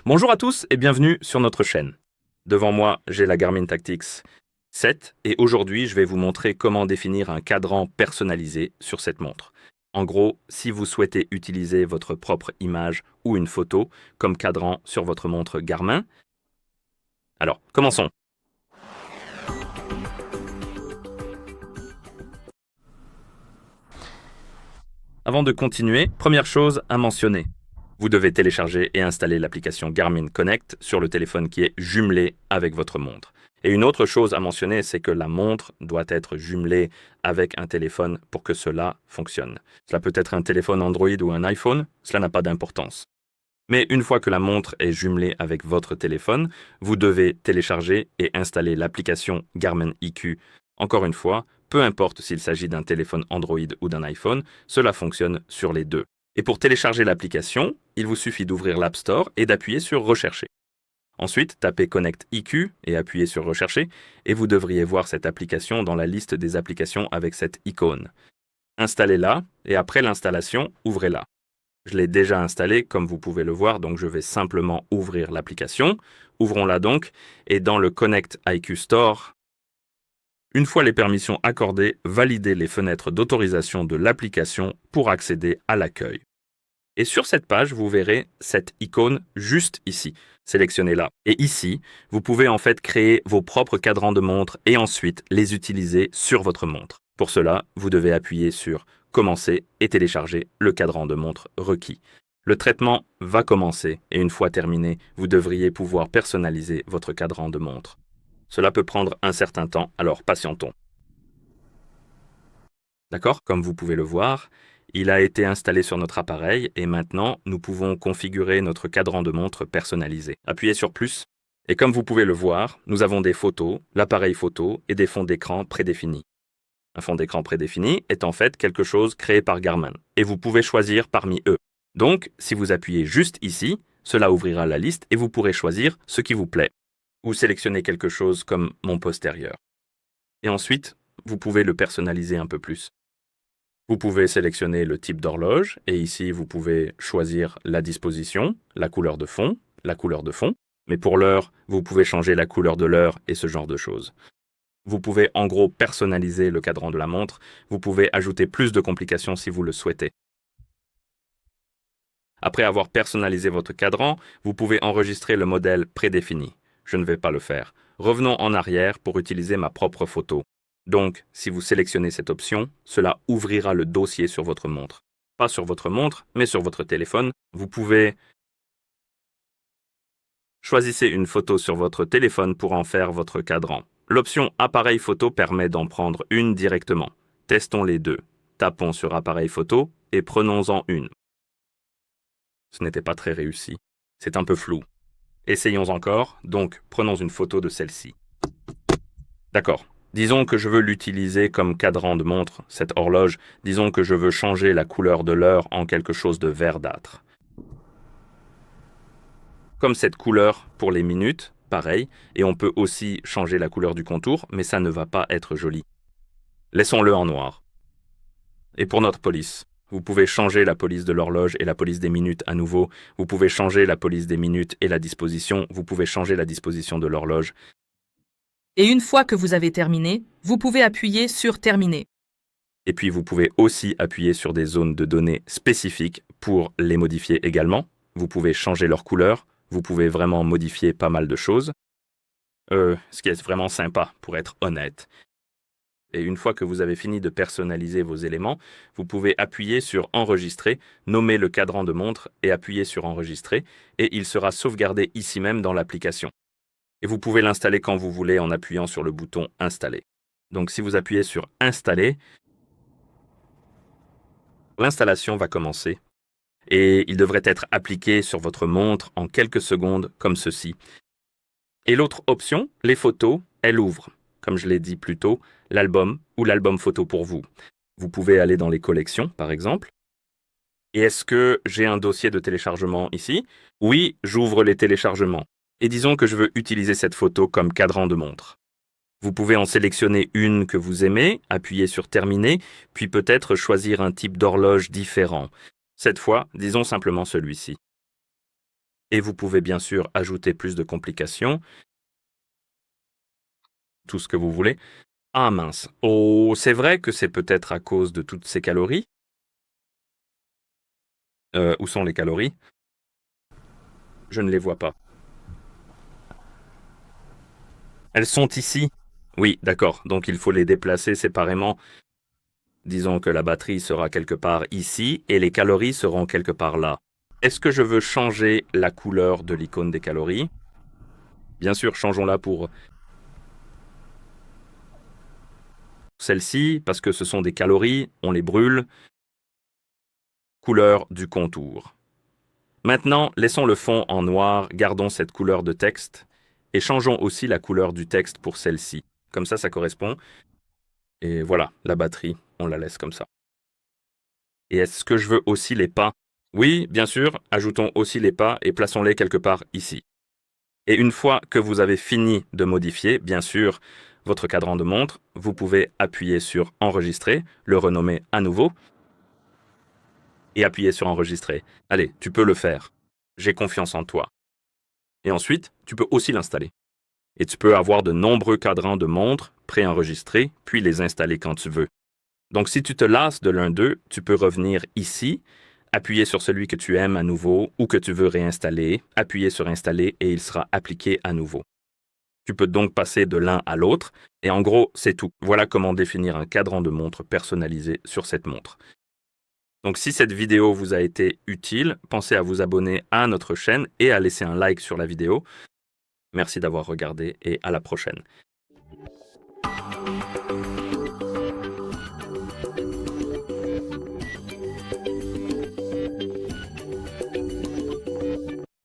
Bonjour à tous et bienvenue sur notre chaîne. Devant moi, j'ai la Garmin Tactix 7 et aujourd'hui, je vais vous montrer comment définir un cadran personnalisé sur cette montre. En gros, si vous souhaitez utiliser votre propre image ou une photo comme cadran sur votre montre Garmin. Alors, commençons. Avant de continuer, première chose à mentionner. Vous devez télécharger et installer l'application Garmin Connect sur le téléphone qui est jumelé avec votre montre. Et une autre chose à mentionner, c'est que la montre doit être jumelée avec un téléphone pour que cela fonctionne. Cela peut être un téléphone Android ou un iPhone, cela n'a pas d'importance. Mais une fois que la montre est jumelée avec votre téléphone, vous devez télécharger et installer l'application Garmin EQ. Encore une fois, peu importe s'il s'agit d'un téléphone Android ou d'un iPhone, cela fonctionne sur les deux. Et pour télécharger l'application, il vous suffit d'ouvrir l'App Store et d'appuyer sur Rechercher. Ensuite, tapez Connect EQ et appuyez sur Rechercher et vous devriez voir cette application dans la liste des applications avec cette icône. Installez-la et après l'installation, ouvrez-la. Je l'ai déjà installée comme vous pouvez le voir, donc je vais simplement ouvrir l'application. Ouvrons-la donc et dans le Connect IQ Store, une fois les permissions accordées, validez les fenêtres d'autorisation de l'application pour accéder à l'accueil. Et sur cette page, vous verrez cette icône juste ici. Sélectionnez-la. Et ici, vous pouvez en fait créer vos propres cadrans de montre et ensuite les utiliser sur votre montre. Pour cela, vous devez appuyer sur Commencer et télécharger le cadran de montre requis. Le traitement va commencer et une fois terminé, vous devriez pouvoir personnaliser votre cadran de montre. Cela peut prendre un certain temps, alors patientons. D'accord? Comme vous pouvez le voir, il a été installé sur notre appareil et maintenant, nous pouvons configurer notre cadran de montre personnalisé. Appuyez sur plus et comme vous pouvez le voir, nous avons des photos, l'appareil photo et des fonds d'écran prédéfinis. Un fond d'écran prédéfini est en fait quelque chose créé par Garmin et vous pouvez choisir parmi eux. Donc, si vous appuyez juste ici, cela ouvrira la liste et vous pourrez choisir ce qui vous plaît ou sélectionner quelque chose comme mon postérieur. Et ensuite, vous pouvez le personnaliser un peu plus. Vous pouvez sélectionner le type d'horloge et ici vous pouvez choisir la disposition, la couleur de fond, Mais pour l'heure, vous pouvez changer la couleur de l'heure et ce genre de choses. Vous pouvez en gros personnaliser le cadran de la montre. Vous pouvez ajouter plus de complications si vous le souhaitez. Après avoir personnalisé votre cadran, vous pouvez enregistrer le modèle prédéfini. Je ne vais pas le faire. Revenons en arrière pour utiliser ma propre photo. Donc, si vous sélectionnez cette option, cela ouvrira le dossier sur votre montre. Pas sur votre montre, mais sur votre téléphone. Vous pouvez choisir une photo sur votre téléphone pour en faire votre cadran. L'option Appareil photo permet d'en prendre une directement. Testons les deux. Tapons sur Appareil photo et prenons-en une. Ce n'était pas très réussi. C'est un peu flou. Essayons encore, donc prenons une photo de celle-ci. D'accord. Disons que je veux l'utiliser comme cadran de montre, cette horloge. Disons que je veux changer la couleur de l'heure en quelque chose de verdâtre. Comme cette couleur pour les minutes, pareil, et on peut aussi changer la couleur du contour, mais ça ne va pas être joli. Laissons-le en noir. Et pour notre police, vous pouvez changer la police de l'horloge et la police des minutes à nouveau. Vous pouvez changer la police des minutes et la disposition. Vous pouvez changer la disposition de l'horloge. Et une fois que vous avez terminé, vous pouvez appuyer sur Terminer. Et puis vous pouvez aussi appuyer sur des zones de données spécifiques pour les modifier également. Vous pouvez changer leur couleur. Vous pouvez vraiment modifier pas mal de choses. Ce qui est vraiment sympa, pour être honnête. Et une fois que vous avez fini de personnaliser vos éléments, vous pouvez appuyer sur Enregistrer, nommer le cadran de montre et appuyer sur Enregistrer, et il sera sauvegardé ici même dans l'application. Et vous pouvez l'installer quand vous voulez en appuyant sur le bouton Installer. Donc si vous appuyez sur Installer, l'installation va commencer. Et il devrait être appliqué sur votre montre en quelques secondes comme ceci. Et l'autre option, les photos, elle ouvre, comme je l'ai dit plus tôt, l'album ou l'album photo pour vous. Vous pouvez aller dans les collections, par exemple. Et est-ce que j'ai un dossier de téléchargement ici? Oui, j'ouvre les téléchargements. Et disons que je veux utiliser cette photo comme cadran de montre. Vous pouvez en sélectionner une que vous aimez, appuyer sur Terminer, puis peut-être choisir un type d'horloge différent. Cette fois, disons simplement celui-ci. Et vous pouvez bien sûr ajouter plus de complications, tout ce que vous voulez. Ah mince, oh, c'est vrai que c'est peut-être à cause de toutes ces calories. Où sont les calories? Je ne les vois pas. Elles sont ici? Oui, d'accord, donc il faut les déplacer séparément. Disons que la batterie sera quelque part ici et les calories seront quelque part là. Est-ce que je veux changer la couleur de l'icône des calories? Bien sûr, changeons-la pour celle-ci, parce que ce sont des calories, on les brûle. Couleur du contour. Maintenant, laissons le fond en noir, gardons cette couleur de texte, et changeons aussi la couleur du texte pour celle-ci. Comme ça correspond. Et voilà, la batterie, on la laisse comme ça. Et est-ce que je veux aussi les pas? Oui, bien sûr, ajoutons aussi les pas et plaçons-les quelque part ici. Et une fois que vous avez fini de modifier, bien sûr, votre cadran de montre, vous pouvez appuyer sur Enregistrer, le renommer à nouveau, et appuyer sur Enregistrer. Allez, tu peux le faire. J'ai confiance en toi. Et ensuite, tu peux aussi l'installer. Et tu peux avoir de nombreux cadrans de montre préenregistrés, puis les installer quand tu veux. Donc si tu te lasses de l'un d'eux, tu peux revenir ici, appuyer sur celui que tu aimes à nouveau ou que tu veux réinstaller, appuyer sur Installer et il sera appliqué à nouveau. Tu peux donc passer de l'un à l'autre, et en gros, c'est tout. Voilà comment définir un cadran de montre personnalisé sur cette montre. Donc si cette vidéo vous a été utile, pensez à vous abonner à notre chaîne et à laisser un like sur la vidéo. Merci d'avoir regardé et à la prochaine.